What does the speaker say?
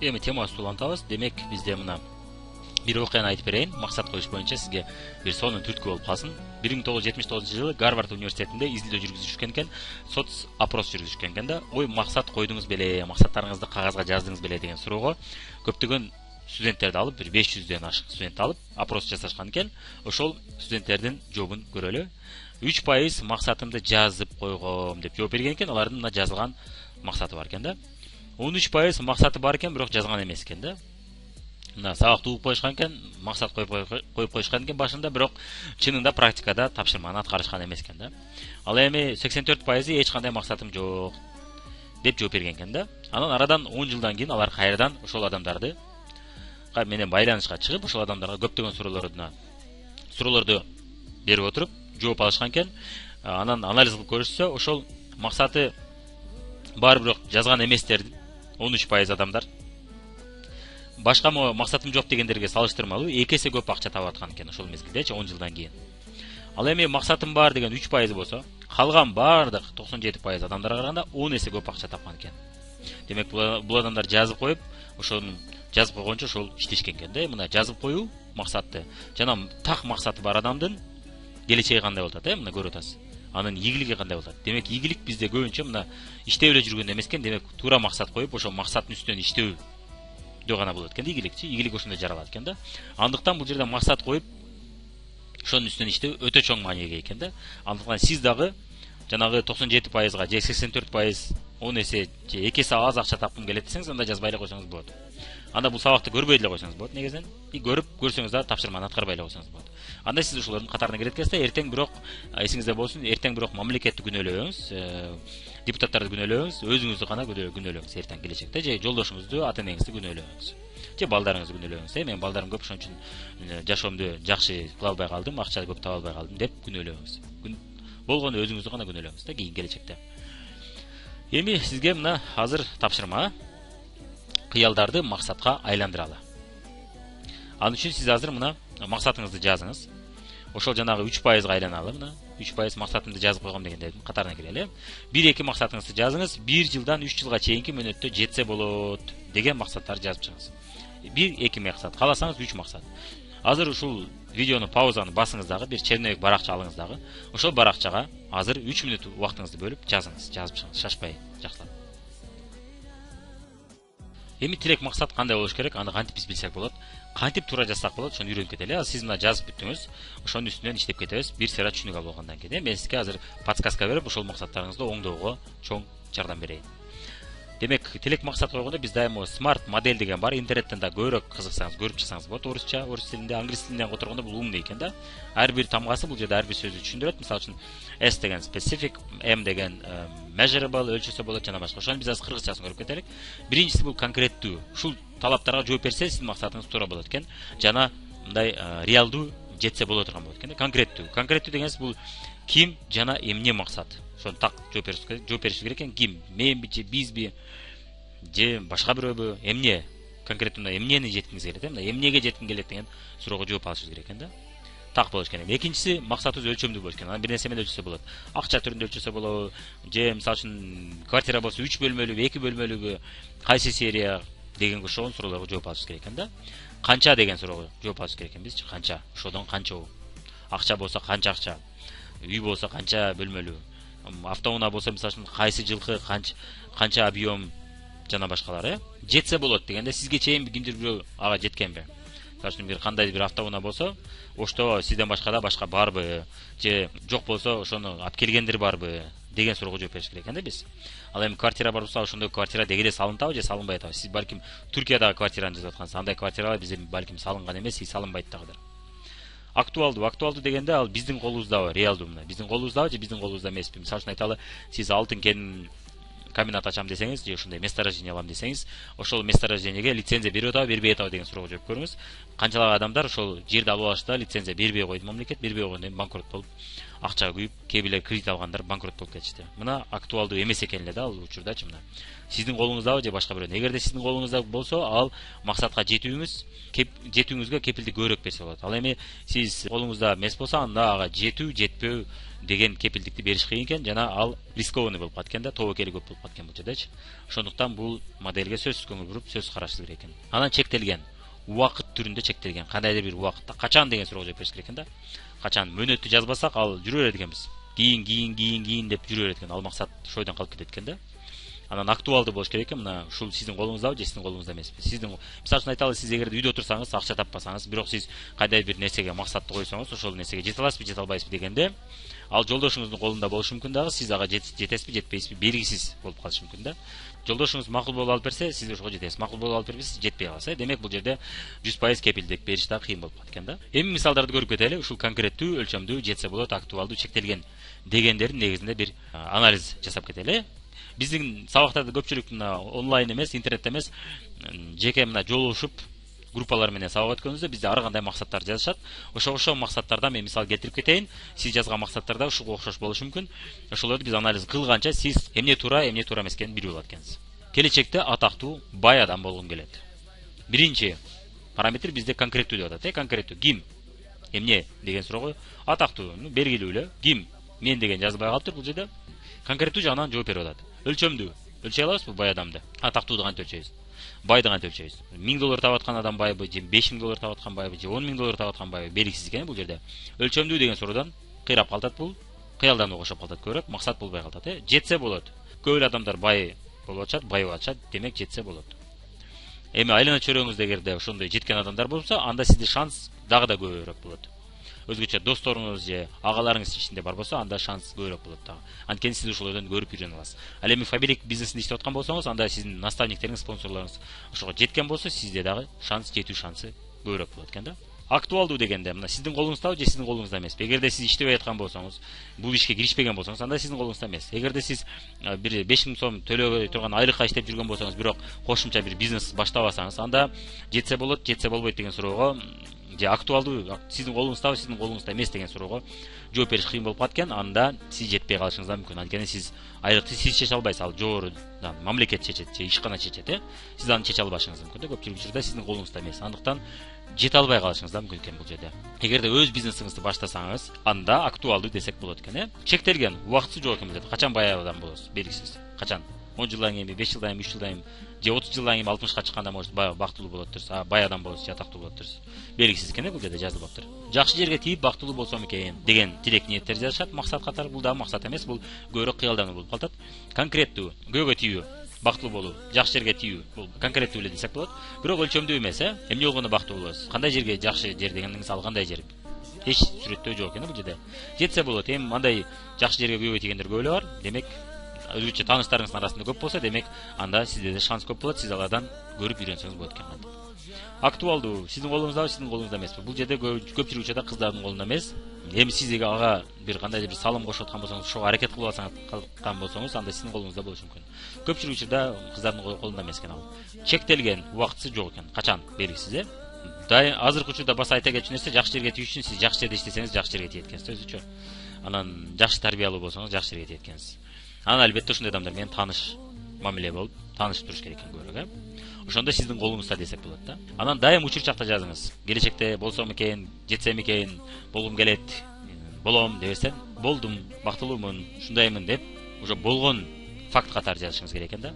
Эми темабызды улантабыз. Демек бизде мына бир окуяны айтып берейин. Максат коюш боюнча сизге бир сонун түрткү болуп калсын. 1979-жылы Гарвард университетинде изилдөө жүргүзүшкөн экен, соц опрос жүргүзүшкөн экен да. Ой, максат койдуңуз беле, максаттарыңызды кагазга жаздыңыз беле деген суроого көптөгөн студенттерди алып, бир 500дөн ашык студентти алып опрос жасашкан экен. Ошол студенттердин жообун көрөлү. 3% максатымды жазып койгом деп жооп берген экен. Алардын мына жазылган максаты бар экен да. 13% максаты бар экен, бирок жазган эмес экен да. Мына сабакты угуп коюшкан экен, максат коюп коюшкан экен башында, бирок чынында практикада тапшырманы аткарышкан эмес экен да. Ал эми 84% эч кандай максатым жок деп жооп берген экен да. Анан арадан 10 жылдан кийин алар кайрадан ошол адамдарды менен байланышка чыгып, ошол адамдарга көптөгөн суроолорду берип отуруп жооп алышкан экен. Анан анализ кылып көрүшсө, ошол максаты бар бирок жазган эместер 13% адамдар башка максатым жок дегендерге салыштырмалуу 2 эсе көп акча табып аткан экен ошол мезгилдечи 10 жылдан кийин. Ал эми максатым бар деген 3% болсо, калган бардык 97% адамдарга караганда 10 эсе көп акча тапкан экен. Демек бул адамдар жазып коюп, ошону жазып койгончо ошол иштешкен экен да. Мына жазып коюу максатты жана так максаты бар адамдын келечеги кандай болот, мына көрүп атасыз. Анын ийгилиги кандай болот? Демек ийгилик бизде көбүнчө мына иштеп эле жүргөн эмес экен. Демек туура максат коюп, ошол максаттын үстүнөн иштөө дөө гана болот экен. Ийгилик ошондой жаралат экен да. Андыктан бул жерде максат коюп, ошонун үстүнөн иштөө өтө чоң мааниге экен да. Андыктан сиз дагы жанагы 97%га же 84% 10 эсе же 2 эсе аз акча тапкым келет десеңиз, анда жазбай эле койсоңуз болот. Анда бул сабакты көрбөй деле койсоңуз болот негизинен. И көрсөңүз да тапшырманы аткарбай эле койсоңуз болот. Анда сиз ошолордун катарына кирет экенсиз. Эртең бирок эсиңизде болсун, эртең бирок мамлекетти күнөөлөбөңүз, депутаттарды күнөөлөбөңүз, өзүңүздү гана күнөөлөңүз эртең келечекте, же жолдошуңузду, ата-энеңизди күнөөлөбөңүз. Же балдарыңызды күнөөлөбөңүз. Менин балдарым көп, ошон үчүн жашоомду жакшы кыла албай калдым, акча көп таба албай калдым деп күнөөлөбөңүз. Болгону өзүңүздү гана күнөөлөңүз да кийин келечекте. Эми сизге мына азыр тапшырма. Кыялдарды максатка айландыралы. Ал үчүн сиз азыр мына максатыңызды жазыңыз. Ошол жанагы 3%га айланалы. Мына 3% максатымды жазып койгом дегендердин катарына кирели. 1-2 максатыңызды жазыңыз. 1 жылдан 3 жылга чейинки мөөнөттө жетсе болот деген максаттарды жазып чыгыңыз. 1-2 максат, кааласаңыз 3 максат. Азыр ушул видеону паузаны басыңыз дагы, бир черновик баракча алыңыз дагы. Ошол баракчага азыр 3 мүнөт убактыңызды бөлүп жазыңыз, жазып чыгыңыз, шашпай, жакшылап. Эми тилек максат кандай болуш керек? Аны кантип биз билсек болот? Кантип туура жазсак болот? Ошону үйрөнүп кетели. Сиз мына жазып бүттүңүз. Ошонун үстүнөн иштеп кетебиз. Бир сыйра түшүнүк алып алгандан кийин. Мен сизге азыр подсказка берип, ошол максаттарыңызды оңдоого чоң жардам берейин. Демек, тилек максат койгондо биз дайыма смарт модель деген бар. Интернеттен да көбүрөөк кызыксаңыз, көрүп чыксаңыз болот. Орусча, орус тилинде, англис тилинен которгондо бул умный экен да. Ар бир тамгасы бул жерде ар бир сөздү түшүндүрөт. Мисалы үчүн S деген specific, M деген measurable, өлчөсө болот жана башка. Ошону биз азыр кыргызчасын көрүп кетелик. Биринчиси бул конкреттүү. Ушул талаптарга жооп берсе, сиздин максатыңыз туура болот экен. Жана мындай реалдуу жетсе боло турган болот экен. Конкреттүү. Конкреттүү дегенс бул ким жана эмне максат. Ошону так жооп бериш керек экен. Ким? Менби же бизби? Же башка бирөөбү? Эмне? Конкреттүү эмнени жеткиңиз келет, эмнеге жеткиң келет деген суроого жооп алышыңыз керек экен да. Так болуш керек. Экинчиси максатыбыз өлчөмдүү болуш керек. Анан бир нерсе менен өлчөсө болот. Акча түрүндө өлчөсө болот. Же мисалы үчүн квартира болсо 3 бөлмөлүүбү, 2 бөлмөлүүбү, кайсы серия дегенге ошол суроолорго жооп алышыбыз керек экен да. Канча деген суроого жооп алыш керек экенбиз. Канча? Ошодон канчабы? Акча болсо канча акча? Үй болсо канча бөлмөлүү? Автоунаа болсо мисалы үчүн кайсы жылкы канча объем жана башкалар, жетсе болот дегенде сизге чейин кимдир бирөө ага жеткенби? Мисалы үчүн бир кандай бир автоунаа болсо, ошто сизден башка башка барбы? Же жок болсо ошону алып келгендер барбы? Деген суроого жооп бериш керек экен да биз. Ал эми квартира бар болсо, ошондой квартира деги эле салынтабы же салынбай атабы? Сиз балким Түркиядагы квартираны жазып аткансыз, андай квартиралар бизде балким салынган эмес, салынбайт дагы. Актуалдуу дегенде ал биздин колубуздабы, реалдуу мына. Биздин колубуздабы же биздин колубузда эмеспи? Мисалы үчүн айталы, сиз алтын кен комбинат ачам десеңиз, же ушундай месторождение алам десеңиз, ошол месторождениеге лицензия берип атабы, бербей атабы деген суроого жооп көрүңүз. Канчалык адамдар ошол жерди алып алышты, лицензия бербей койду мамлекет, бербей койгондон кийин банкрот болуп, акча күйүп, кээ бирлер кредит алгандар банкрот болуп кетишти. Мына актуалдуу эмес экен эле да ал учурдачы мына. сиздин колуңуздабы же башка бирөөнүн. Эгерде сиздин колуңузда болсо, ал максатка жетүүңүзгө кепилдик көбүрөөк берсе болот. Ал эми сиз колуңузда эмес болсо, анда ага жетүү, жетпөө деген кепилдикти бериш кыйын экен, жана ал рискованный болуп калат экен да, тобокели көп болуп калат экен бул жердечи. Ошондуктан бул моделге сөзсүз көңүл буруп, сөзсүз карашыбыз керек экен. Анан чектелген убакыт түрүндө чектелген, кандайдыр бир убакытта, качан деген суроого жооп бериш керек экен да. Качан мөөнөттү жазбасак, ал жүрө берет экенбиз. Кийин деп жүрө берет экен. Ал максат шойдон калып кетет экен да. Анан актуалдуу болуш керек экен. Мына ушул сиздин колуңуздабы же сиздин колуңузда эмеспи? Сиздин, мисалы үчүн айталы, сиз эгерде үйдө отурсаңыз, акча таппасаңыз, бирок сиз кайдайдыр бир нерсеге максатты койсоңуз, ошол нерсеге жете аласызбы, жете албайсызбы дегенде, ал жолдошуңуздун колунда болушу мүмкүн дагы, сиз ага жетесизби, жетпейсизби белгисиз болуп калышы мүмкүн да. Жолдошуңуз макул болуп алып берсе, сиз ошого жетесиз. Макул болуп алып бербесе, жетпей калса, демек бул жерде 100% кепилдик бериш да кыйын болуп калат экен да. Эми мисалдарды көрүп кетели. Ушул конкреттүү, өлчөмдүү, жетсе болот, актуалдуу, чектелген дегендердин негизинде бир анализ жасап кетели. Биздин сабактарда көпчүлүк мына онлайн эмес, интернетте эмес, жеке мына жолугушуп группалар менен сабак өткөнүбүздө бизде ар кандай максаттар жазышат. Ошо максаттардан мен мисал келтирип кетейин. Сиз жазган максаттар да ушуга окшош болушу мүмкүн. Ошолорду биз анализ кылганча сиз эмне туура эмес экенин билип алат экенсиз. Келечекте атактуу, бай адам болгум келет. Биринчи параметр бизде конкреттүү деп атат. Конкреттүү ким? Эмне деген суроого атактуу, белгилүү эле. Ким? Мен деген жазылбай калыптыр бул жерде. Конкреттүү жагынан жооп берип атат. Өлчөмдүү. Өлчөй алабызбы бай адамды? Атактууду кантип өлчөйбүз? Байды кантип өлчөйбүз? $1000 таап аткан адам байбы, же $5000 таап аткан байбы, же $10,000 таап аткан байбы белгисиз экен бул жерде. Өлчөмдүү деген суроодан кыйрап калтат бул. Кыялданууга окшоп калтат көбүрөөк, максат болбой калтат. Жетсе болот. Көп эле адамдар бай болуп атышат, байып атышат, демек жетсе болот. Эми айлана чөйрөңүздө эгерде ошондой жеткен адамдар болсо, анда сизде шанс дагы да көбүрөөк болот. Өзгөчө досторуңуз же агаларыңыз ичинде бар болсо, анда шанс көбүрөөк болот дагы. Анткени сиз ошолордон көрүп үйрөнө аласыз. Ал эми фабрик бизнесинде иштеп аткан болсоңуз, анда сиздин наставниктериңиз, спонсорлоруңуз ошого жеткен болсо, сизде дагы жетүү шансы көбүрөөк болот экен да. Актуалдуу дегенде мына сиздин колуңуздабы же сиздин колуңузда эмеспи? Эгерде сиз иштебей аткан болсоңуз, бул ишке киришпеген болсоңуз, анда сиздин колуңузда эмес. Эгерде сиз бир 5000 сом төлөбөй турган айлыкка иштеп жүргөн болсоңуз, бирок кошумча бир бизнес баштабасаңыз, анда жетсе болот, жетсе болбойт деген суроого, же актуалдуу сиздин колуңуздабы, сиздин колуңузда эмес деген суроого жооп бериш кыйын болуп калат экен. Анда сиз жетпей калышыңыз да мүмкүн. Анткени сиз айлыкты сиз чече албайсыз, ал жогорудан мамлекет чечет же ишкана чечет, Сиз аны чече албашыңыз мүмкүн да. Көпчүлүк учурда сиздин колуңузда эмес. Андыктан жете албай калышыңыз да мүмкүн экен бул жерде. Эгерде өз бизнесиңизди баштасаңыз, анда актуалдуу десек болот экен, Чектелген, убактысы жок экен бул жерде. Качан бай адам болосуз? Белгисиз. Качан? 10 жылдан кийинби, 5 жылдан кийин, 3 жылдан кийин, же 30 жылдан кийин 60ка чыкканда может бактылуу болот турсуз, бай адам болосуз, же атактуу болот турсуз. Белгисиз экен бул жерде жазылып атыр. Жакшы жерге тийип бактылуу болсом экен деген тилек ниеттер жазышат, максат катары. Бул дагы максат эмес, бул көбүрөөк кыялдануу болуп калат. Конкреттүү, көйгө тийүү, бактылуу болуу, жакшы жерге тийүү, бул конкреттүү эле десек болот. Бирок өлчөмдүү эмес, Эмне болгондо бактылуу болосуз? Кандай жерге жакшы жер дегенде, мисалы кандай жер? Эч сүрөттөө жок экен бул жерде. Жетсе болот. Эми андай жакшы жерге көйгө тийгендер көп эле бар. Демек өзгөчө тааныштарыңыздын арасында көп болсо, демек анда сизде да шанс көп болот, сиз алардан көрүп үйрөнсөңүз болот экен кантип. Актуалдуу, сиздин колуңуздабы, сиздин колуңузда эмеспи? Бул жерде көпчүлүк учурда кыздардын колунда эмес. Эми сиз ага бир кандайдыр бир салым кошуп аткан болсоңуз, ошого аракет кылып аткан болсоңуз, анда сиздин колуңузда болушу мүмкүн. Көпчүлүк учурда кыздардын колунда эмес экен ал. Чектелген, убактысы жок экен. Качан? Белгисиз, Азыркы учурда баса айта кетчү нерсе, жакшы жерге тийүү үчүн сиз жакшы жерде иштесеңиз, жакшы жерге тиет экенсиз өзүчө. Анан жакшы тарбиялуу болсоңуз, жакшы жерге тиет экенсиз. Анан албетте ушундай адамдар менен тааныш мамиле болуп, таанышып туруш керек экен көбүрөөк, Ошондо сиздин колуңузда десек болот да. Анан дайым учурчакта жазыңыз. Келечекте болсом экен, жетсем экен, болгум келет, болом дебесен, болдум, бактылуумун, ушундаймын деп, уже болгон факт катары жазышыңыз керек экен да.